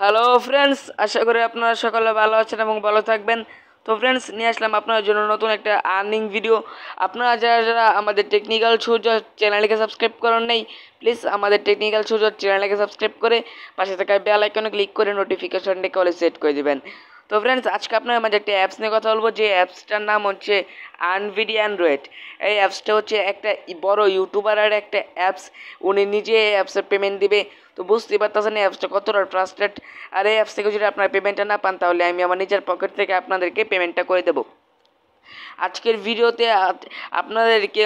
Hello friends, আশা করি আপনারা সকলে ভালো আছেন এবং ভালো থাকবেন। তো ফ্রেন্ডস, নিয়ে আসলাম আপনার জন্য নতুন একটা আর্নিং ভিডিও। আপনারা যারা যারা আমাদের টেকনিক্যাল সূর্য চ্যানেলকে সাবস্ক্রাইব করেন নাই, প্লিজ আমাদের টেকনিক্যাল সূর্য চ্যানেলকে সাবস্ক্রাইব করে পাশে থাকা বেল আইকনে ক্লিক করে নোটিফিকেশনটাকে অলে সেট করে দিবেন। তো ফ্রেন্ডস, আজকে আপনার মাঝে একটা অ্যাপস নিয়ে কথা বলবো, যে অ্যাপসটার নাম হচ্ছে আনভিডিয়া অ্যান্ড্রয়েড। এই অ্যাপসটা হচ্ছে একটা বড় ইউটিউবারের একটা অ্যাপস। উনি নিজে এই অ্যাপসের পেমেন্ট দিবে। তো বুঝতেই পারতেছেন এই অ্যাপসটা কতটা ট্রাস্টেড। আর এই অ্যাপস থেকে যদি আপনার পেমেন্টটা না পান, তাহলে আমি আমার নিজের পকেট থেকে আপনাদেরকে পেমেন্টটা করে দেবো। আজকের ভিডিওতে আপনাদেরকে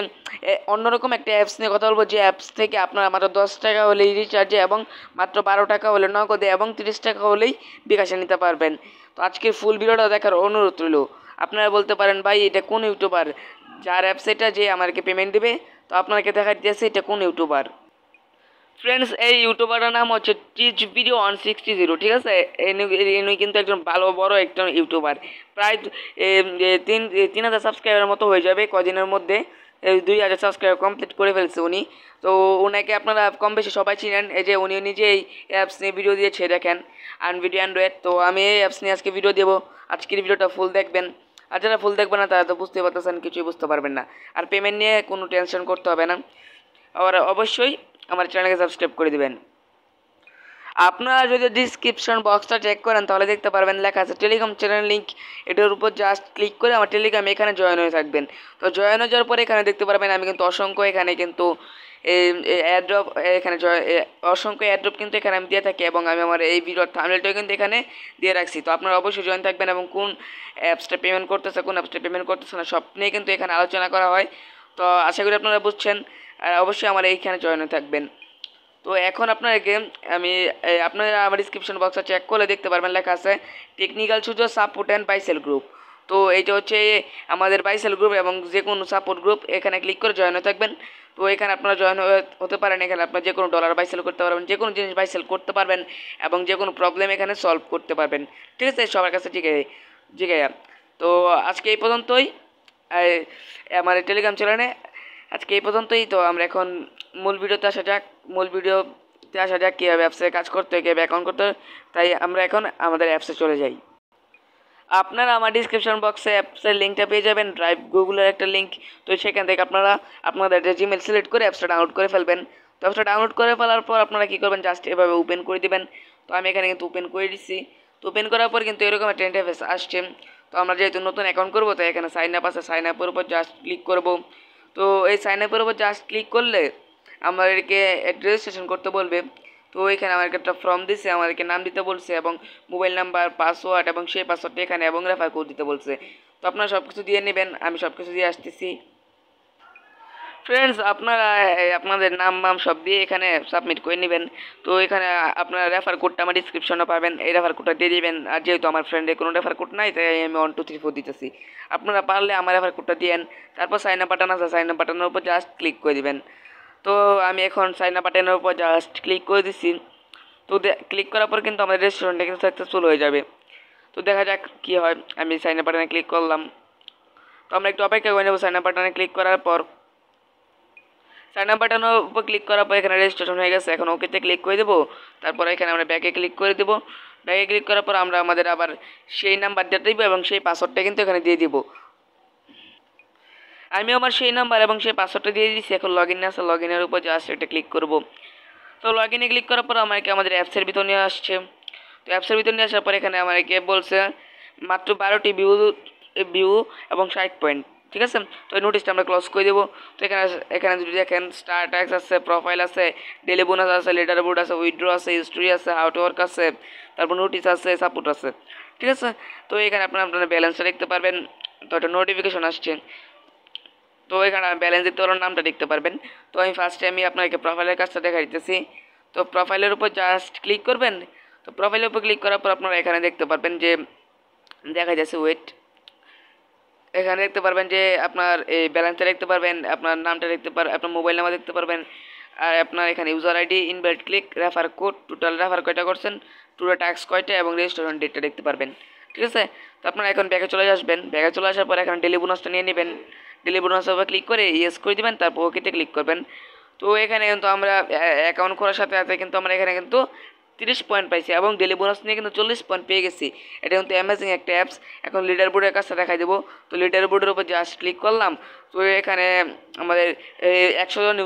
অন্যরকম একটা অ্যাপস নিয়ে কথা বলবো, যে অ্যাপস থেকে আপনারা মাত্র 10 টাকা হলেই রিচার্জে এবং মাত্র 12 টাকা হলে নগদে এবং 30 টাকা হলেই বিকাশে নিতে পারবেন। তো আজকের ফুল ভিডিওটা দেখার অনুরোধ রইল। আপনারা বলতে পারেন, ভাই এটা কোন ইউটিউবার, যার অ্যাপস এটা যে আমাকে পেমেন্ট দেবে? তো আপনাকে দেখা দিয়েছে এটা কোন ইউটিউবার। ফ্রেন্ডস, এই ইউটিউবারের নাম হচ্ছে টিচ ভিডিও 160। ঠিক আছে, ইনি কিন্তু একজন ভালো বড় একজন ইউটিউবার। প্রায় 3,000 সাবস্ক্রাইবারের মতো হয়ে যাবে কদিনের মধ্যে। 2,000 সাবস্ক্রাইবার কমপ্লিট করে ফেলছে উনি। তো ওনাকে আপনারা কম বেশি সবাই চিনেন। এই যে উনি নিজে এই অ্যাপস নিয়ে ভিডিও দিয়েছে, দেখেন, আনভিডিও অ্যান্ড্রয়েড। তো আমি এই অ্যাপস নিয়ে আজকে ভিডিও দেবো। আজকের ভিডিওটা ফুল দেখবেন। আর যারা ফুল দেখবেন না, তারা তো বুঝতে পারতেছেন, কিছুই বুঝতে পারবেন না। আর পেমেন্ট নিয়ে কোনো টেনশন করতে হবে না। আর অবশ্যই আমার চ্যানেলকে সাবস্ক্রাইব করে দিবেন। আপনারা যদি ডিসক্রিপশন বক্সটা চেক করেন, তাহলে দেখতে পারবেন লেখা আছে টেলিগ্রাম চ্যানেল লিঙ্ক। এটার উপর জাস্ট ক্লিক করে আমার টেলিগ্রাম এখানে জয়েন হয়ে থাকবেন। তো জয়েন হয়ে যাওয়ার পরে এখানে দেখতে পারবেন আমি কিন্তু অসংখ্য এখানে কিন্তু এয়ারড্রপ এখানে অসংখ্য এয়ারড্রপ কিন্তু এখানে আমি দিয়ে থাকি, এবং আমি আমার এই ভিডিওর থাম্বনেলটাও কিন্তু এখানে দিয়ে রাখছি। তো আপনারা অবশ্যই জয়েন থাকবেন, এবং কোন অ্যাপসটা পেমেন্ট করতেছে কোন অ্যাপসটা পেমেন্ট করতেছে না সব নিয়ে কিন্তু এখানে আলোচনা করা হয়। তো আশা করি আপনারা বুঝছেন। আর অবশ্যই আমার এইখানে জয়েন হয়ে থাকবেন। তো এখন আপনাদেরকে আমি আপনারা আমার ডিসক্রিপশন বক্সে চেক করলে দেখতে পারবেন লেখা আছে টেকনিক্যাল সুযোগ সাপোর্ট অ্যান্ড বাইসেল গ্রুপ। তো এইটা হচ্ছে আমাদের বাইসেল গ্রুপ, এবং যে কোনো সাপোর্ট গ্রুপ এখানে ক্লিক করে জয়েন হয়ে থাকবেন। তো এখানে আপনারা জয়েন হতে পারেন। এখানে আপনারা যে কোনো ডলার বাইসেল করতে পারবেন, যে কোনো জিনিস বাইসেল করতে পারবেন, এবং যে কোনো প্রবলেম এখানে সলভ করতে পারবেন। ঠিক আছে, সবার কাছে ঠিক আছে। তো আজকে এই পর্যন্তই আমার টেলিগ্রাম চ্যানেলে। আজকে এই পর্যন্তই। তো আমরা এখন মূল ভিডিওতে আসা যাক কীভাবে অ্যাপসে কাজ করতে হয়, কীভাবে অ্যাকাউন্ট করতে হয়। তাই আমরা এখন আমাদের অ্যাপসে চলে যাই। আপনারা আমার ডিসক্রিপশন বক্সে অ্যাপসের লিঙ্কটা পেয়ে যাবেন, ড্রাইভ গুগলের একটা লিঙ্ক। তো সেখান থেকে আপনারা আপনাদের জিমেল সিলেক্ট করে অ্যাপসটা ডাউনলোড করে ফেলবেন। তো অ্যাপসটা ডাউনলোড করে ফেলার পর আপনারা কী করবেন, জাস্ট এভাবে ওপেন করে দেবেন। তো আমি এখানে কিন্তু ওপেন করে দিচ্ছি। তো ওপেন করার পর কিন্তু এরকম একটা ইন্টারফেস আসছে। তো আমরা যেহেতু নতুন অ্যাকাউন্ট করবো, তাই এখানে সাইন আপ আছে, সাইন আপের উপর জাস্ট ক্লিক করব। তো এই সাইন আপের উপর জাস্ট ক্লিক করলে আমাদেরকে রেজিস্ট্রেশন করতে বলবে। তো এখানে আমাকে একটা ফর্ম দিছে, আমাদেরকে নাম দিতে বলছে এবং মোবাইল নাম্বার, পাসওয়ার্ড, এবং সেই পাসওয়ার্ডটা এখানে এবং রেফার কোড দিতে বলছে। তো আপনারা সব কিছু দিয়ে নেবেন। আমি সব কিছু দিয়ে আসতেছি। ফ্রেন্ডস, আপনারা আপনাদের নাম সব দিয়ে এখানে সাবমিট করে নেবেন। তো এখানে আপনারা রেফার কোডটা আমার ডিসক্রিপশনে পাবেন, এই রেফার কোডটা দিয়ে দিবেন। আর যেহেতু আমার ফ্রেন্ডের কোনো রেফার কোড নাই, তাই আমি 1 2 3 4 দিতেছি। আপনারা পারলে আমার রেফার কোডটা দিয়েন। তারপর সাইন আপ বাটন আছে, সাইন আপ বাটনের উপর জাস্ট ক্লিক করে দিবেন। তো আমি এখন সাইন আপ বাটনের উপর জাস্ট ক্লিক করে দিচ্ছি। তো ক্লিক করার পর কিন্তু আমাদের রেস্টুরেন্টটা কিন্তু সাকসেসফুল হয়ে যাবে। তো দেখা যাক কী হয়। আমি সাইন আপ বাটনে ক্লিক করলাম। তো আমরা একটু অপেক্ষা করে নেব। সাইন আপ বাটনে ক্লিক করার পর সাইন আপ বাটনের উপর ক্লিক করার পর এখানে রেজিস্ট্রেশন হয়ে গেছে। এখন ওকেতে ক্লিক করে দেবো। তারপর এখানে আমরা ব্যাকে ক্লিক করে দেবো। ব্যাকে ক্লিক করার পর আমরা আমাদের আবার সেই নাম্বার দিয়ে দিব, এবং সেই পাসওয়ার্ডটা কিন্তু এখানে দিয়ে দিব। আমি আমার সেই নাম্বার এবং সেই পাসওয়ার্ডটা দিয়ে দিচ্ছি। এখন লগ ইন আছে, লগ ইনের উপর জাস্ট এটা ক্লিক করব। তো লগ ইনে ক্লিক করার পর আমাকে আমাদের অ্যাপসের ভিতর নিয়ে আসছে। তো অ্যাপসের ভিতর নিয়ে আসার পর এখানে আমাকে বলছে মাত্র 12টি ভিউ এবং 60 পয়েন্ট। ঠিক আছে, তো এই নোটিশটা আমরা ক্লোজ করে দেবো। তো এখানে এখানে যদি দেখেন, স্টার ট্যাক্স আছে, প্রোফাইল আছে, ডেলি বোনাস আছে, লিডার বোর্ড আছে, উইথড্র আছে, হিস্ট্রি আছে, হাউ টু ওয়ার্ক আছে, তারপর নোটিশ আছে, সাপোর্ট আছে। ঠিক আছে, তো এখানে আপনার ব্যালেন্সটা দেখতে পারবেন। তো একটা নোটিফিকেশন আসছে। তো এখানে ব্যালেন্স দিতে পারবেন, নামটা দেখতে পারবেন। তো আমি ফার্স্টে আপনাকে প্রোফাইলের কাজটা দেখা দিতেছি। তো প্রোফাইলের উপর জাস্ট ক্লিক করবেন। তো প্রোফাইলের উপর ক্লিক করার পর আপনারা এখানে দেখতে পারবেন যে দেখা যাচ্ছে ওয়েট। এখানে দেখতে পারবেন যে আপনার এই ব্যালেন্সটা দেখতে পারবেন, আপনার নামটা দেখতে পারবেন, আপনার মোবাইল নাম্বার দেখতে পারবেন, আর আপনার এখানে user ID, invite click, refer code, total refer কয়টা করছেন, টোটাল ট্যাক্স কয়টা, এবং রেজিস্ট্রেশন ডেটটা দেখতে পারবেন। ঠিক আছে, তো আপনারা এখন ব্যাগে চলে আসবেন। ব্যাগে চলে আসার পর এখানে ডেলি বোনাসটা নিয়ে নেবেন। ডেলি বোনাসের উপর ক্লিক করে ইয়েস করে দেবেন, তারপর ওকেতে ক্লিক করবেন। তো এখানে কিন্তু আমরা অ্যাকাউন্ট করার সাথে সাথে কিন্তু আমরা এখানে কিন্তু 30 পয়েন্ট পাইছি এবং ডেলি বোনাস নিয়ে কিন্তু 40 পয়েন্ট পেয়ে গেছি। এটা কিন্তু অ্যামেজিং একটা অ্যাপস। এখন লিডার বোর্ডের কাছে দেখাই দেবো। তো লিডার বোর্ডের উপর জাস্ট ক্লিক করলাম। তো এখানে আমাদের 100 জন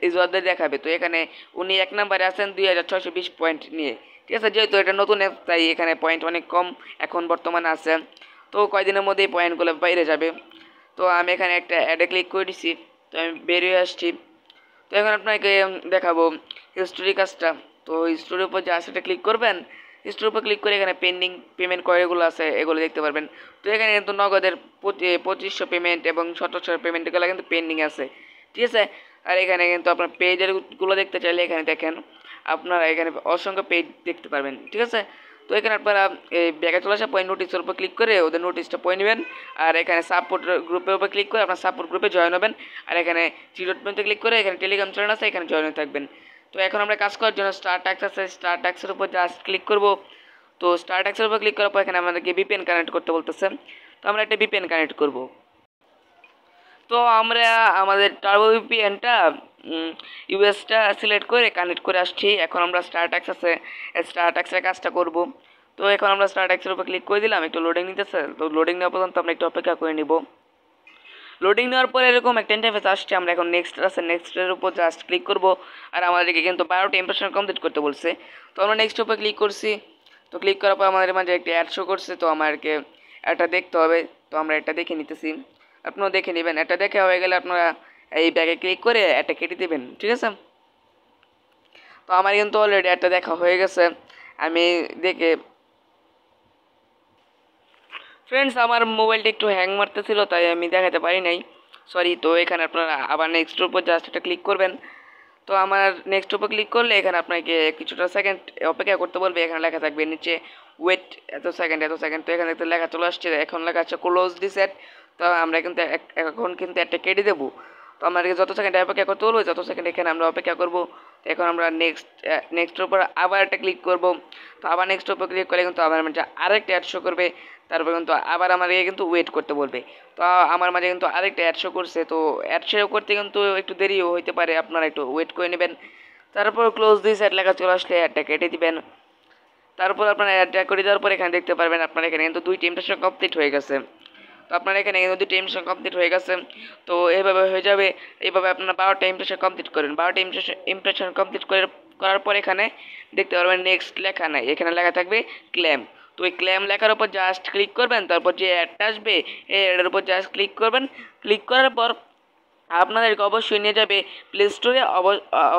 ইউজারদের দেখাবে। তো এখানে উনি 1 নম্বরে আছেন 2620 পয়েন্ট নিয়ে। ঠিক আছে, যেহেতু এটা নতুন অ্যাপ তাই এখানে পয়েন্ট অনেক কম এখন বর্তমানে আছে। তো কয়েকদিনের মধ্যেই পয়েন্টগুলো বাইরে যাবে। তো আমি এখানে একটা অ্যাডে ক্লিক করে দিছি। তো আমি বেরিয়ে আসছি। তো এখন আপনাকে দেখাবো হিস্টোরি কাজটা। তো হিস্টোরির উপর জাস্ট এটা ক্লিক করবেন। হিস্টোরির উপর ক্লিক করে এখানে পেন্ডিং পেমেন্ট কয়গুলো আছে এগুলো দেখতে পারবেন। তো এখানে কিন্তু নগদের 2500 পেমেন্ট এবং 1700 পেমেন্ট এগুলো কিন্তু পেন্ডিং আছে। ঠিক আছে, আর এখানে কিন্তু আপনার পেজেরগুলো দেখতে চাইলে এখানে দেখেন, আপনারা এখানে অসংখ্য পেজ দেখতে পারবেন। ঠিক আছে, তো এখানে আপনারা এই ব্যাগে চলে আসা পয়েন্ট নোটিসের উপর ক্লিক করে ওদের নোটিশটা পড়ে নেবেন। আর এখানে সাপোর্ট গ্রুপের উপর ক্লিক করে আপনার সাপোর্ট গ্রুপে জয়েন হবেন। আর এখানে জিরোতে ক্লিক করে এখানে টেলিগ্রাম চ্যানেল আছে, এখানে জয়েন হয়ে থাকবেন। তো এখন আমরা কাজ করার জন্য স্টার ট্যাক্স আছে, স্টার ট্যাক্সের উপর জাস্ট ক্লিক করব। তো স্টার ট্যাক্সের উপর ক্লিক করার পর এখানে আমাদেরকে ভিপিএন কানেক্ট করতে বলতেছে। তো আমরা একটা ভিপিএন কানেক্ট করব। তো আমরা আমাদের টার্বো ভিপিএনটা ইউএসটা সিলেক্ট করে কানেক্ট করে আসছি। এখন আমরা স্টার ট্যাক্স আছে, স্টার ট্যাক্সের কাজটা করব। তো এখন আমরা স্টার ট্যাক্সের উপর ক্লিক করে দিলাম। একটু লোডিং নিতেছে। তো লোডিং নেওয়া পর্যন্ত আমরা একটু অপেক্ষা করে নিব। লোডিং নেওয়ার পরে এরকম একটা ইন্টারফেস আসছে। আমরা এখন নেক্সট আছে, নেক্সটের উপর জাস্ট ক্লিক করব। আর আমাদেরকে কিন্তু 12টা ইমপ্রেশন কমপ্লিট করতে বলছে। তো আমরা নেক্সট উপর ক্লিক করছি। তো ক্লিক করার পর আমাদের মাঝে একটা অ্যাড শো করছে। তো আমাদেরকে এটা দেখতে হবে। তো আমরা এটা দেখে নিতেছি, আপনারাও দেখে নেবেন। এটা দেখে হয়ে গেলে আপনারা এই ব্যাগে ক্লিক করে এটা কেটে দেবেন। ঠিক আছে, তো আমার কিন্তু অলরেডি একটা দেখা হয়ে গেছে। আমি দেখে ফ্রেন্ডস আমার মোবাইলটা একটু হ্যাং মারতেছিল তাই আমি দেখাতে পারি নাই, সরি। তো এখানে আপনারা আবার নেক্সটের উপর জাস্ট এটা ক্লিক করবেন। তো আমার নেক্সট উপর ক্লিক করলে এখানে আপনাকে কিছুটা সেকেন্ড অপেক্ষা করতে বলবে। এখানে লেখা থাকবে নিচে ওয়েট এত সেকেন্ড এত সেকেন্ড। তো এখানে দেখতে লেখা চলে আসছে, এখন লেখা আছে ক্লোজ দিস এট। তো আমরা কিন্তু এখন কিন্তু একটা কেটে দেবো। তো আমাদেরকে যত সেকেন্ড অপেক্ষা করতে বলবো যত সেকেন্ড এখানে আমরা অপেক্ষা করবো। তো এখন আমরা নেক্সটের উপর আবার একটা ক্লিক করব। তো আবার নেক্সটের উপর ক্লিক করলে কিন্তু আমার মাঝে আরেকটা অ্যাড শো করবে। তারপর কিন্তু আবার আমাদেরকে কিন্তু ওয়েট করতে বলবে। তো আমার মাঝে কিন্তু আরেকটা অ্যাড শো করছে। তো অ্যাড শো করতে কিন্তু একটু দেরিও হইতে পারে, আপনারা একটু ওয়েট করে নেবেন। তারপর ক্লোজ দিস অ্যাড লেখা চলে আসলে অ্যাডটা কেটে দিবেন। তারপর আপনারা অ্যাডটা করে দেওয়ার পর এখানে দেখতে পারবেন আপনার এখানে কিন্তু 2টি ইমপ্রেশন কমপ্লিট হয়ে গেছে। তো আপনার এখানে কিন্তু 2টি ইমপ্রেশন কমপ্লিট হয়ে গেছে। তো এইভাবে হয়ে যাবে। এইভাবে আপনারা 12টা ইমপ্রেশন কমপ্লিট করেন। 12টা ইমপ্রেশন কমপ্লিট করার পর এখানে দেখতে পারবেন নেক্সট লেখা নাই, এখানে লেখা থাকবে ক্লেম। তো ওই ক্লেম লেখার উপর জাস্ট ক্লিক করবেন। তারপর যে অ্যাডটা আসবে এই অ্যাডের উপর জাস্ট ক্লিক করবেন। ক্লিক করার পর আপনাদেরকে অবশ্যই নিয়ে যাবে প্লে স্টোরে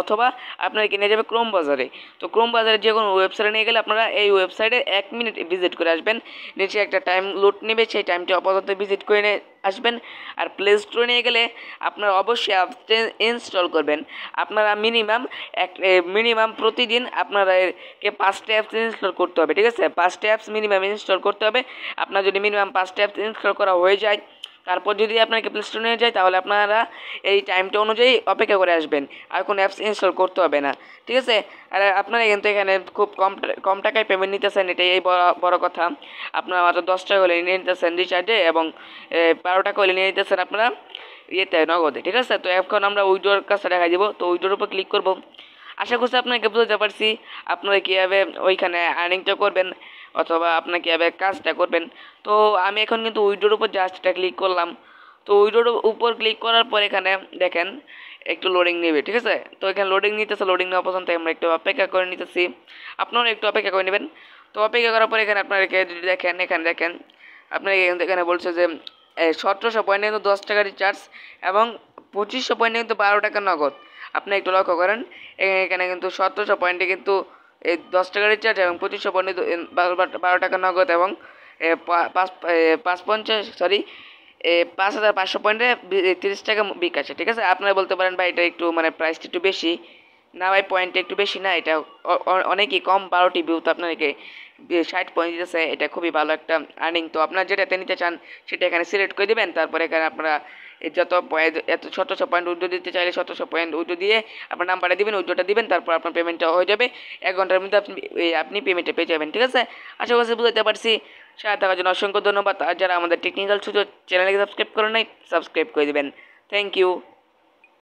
অথবা আপনাদেরকে নিয়ে যাবে ক্রোম বাজারে। তো ক্রোম বাজারে যে কোনো ওয়েবসাইটে নিয়ে গেলে আপনারা এই ওয়েবসাইটে 1 মিনিট ভিজিট করে আসবেন। নিচে একটা টাইম লোড নেবে, সেই টাইমটি আপাতত ভিজিট করে আসবেন। আর প্লে স্টোরে নিয়ে গেলে আপনারা অবশ্যই অ্যাপসটা ইনস্টল করবেন। আপনারা মিনিমাম প্রতিদিন আপনাদেরকে 5টা অ্যাপস ইনস্টল করতে হবে। ঠিক আছে, 5টা অ্যাপস মিনিমাম ইনস্টল করতে হবে। আপনার যদি মিনিমাম 5টা অ্যাপস ইনস্টল করা হয়ে যায়, তারপর যদি আপনাকে প্লে স্টোরে নিয়ে যায়, তাহলে আপনারা এই টাইমটা অনুযায়ী অপেক্ষা করে আসবেন। আর কোনো অ্যাপস ইনস্টল করতে হবে না। ঠিক আছে, আর আপনারা কিন্তু এখানে খুব কম টাকায় পেমেন্ট নিতেছেন, এটাই এই বড় কথা। আপনারা মাত্র 10 টাকা হলে নিয়ে নিতেছেন রিচার্জে এবং 12 টাকা হলে নিয়ে নিতেছেন আপনারা ইয়েতে নগদে। ঠিক আছে, তো এখন আমরা উইডোর কাছে দেখা দিব। তো উইডোর উপর ক্লিক করব। আশা করছি আপনাকে বুঝতে পারছি আপনারা কীভাবে ওইখানে আর্নিংটা করবেন অথবা আপনারা কীভাবে কাজটা করবেন। তো আমি এখন কিন্তু উইডোর উপর জাস্ট এটা ক্লিক করলাম। তো উইডোর উপর ক্লিক করার পর এখানে দেখেন একটু লোডিং নেবে। ঠিক আছে, তো এখানে লোডিং নিতেছে। লোডিং নেওয়া পর্যন্ত আমরা একটু অপেক্ষা করে নিতেছি, আপনারা একটু অপেক্ষা করে নেবেন। তো অপেক্ষা করার পর এখানে আপনাদেরকে যদি দেখেন, এখানে দেখেন আপনাকে এখানে বলছে যে 1700 পয়েন্টে কিন্তু 10 টাকা রিচার্জ এবং 2500 পয়েন্টে কিন্তু 12 টাকা নগদ। আপনি একটু লক্ষ্য করেন, এখানে কিন্তু 1700 পয়েন্টে কিন্তু 10 টাকা রিচার্জ এবং 2500 পয়েন্টে 12 টাকা নগদ এবং 5500 পয়েন্টে 30 টাকা বিকাশে। ঠিক আছে, আপনারা বলতে পারেন ভাই এটা একটু মানে প্রাইসটা একটু বেশি না ভাই, পয়েন্টটা একটু বেশি না, এটা অনেকই কম। 12টি ভিউ তো আপনাদেরকে 60 পয়েন্ট দিতেছে, এটা খুবই ভালো একটা আর্নিং। তো আপনারা যেটাতে নিতে চান সেটা এখানে সিলেক্ট করে দেবেন। তারপরে এখানে আপনারা এত 1700 পয়েন্ট উইড্রো দিতে চাইলে 1700 পয়েন্ট উইড্রো দিয়ে আপনার নাম্বারটা দিবেন, উইড্রোটা দিবেন। তারপর আপনার পেমেন্টটা হয়ে যাবে 1 ঘন্টার মধ্যে আপনি পেমেন্টটা পেয়ে যাবেন। ঠিক আছে, আশা করছি বুঝতে পারছি। সাথে থাকার জন্য অসংখ্য ধন্যবাদ। আর যারা আমাদের টেকনিক্যাল সুযোগ চ্যানেলকে সাবস্ক্রাইব করেন নাই, সাবস্ক্রাইব করে দেবেন। Thank you.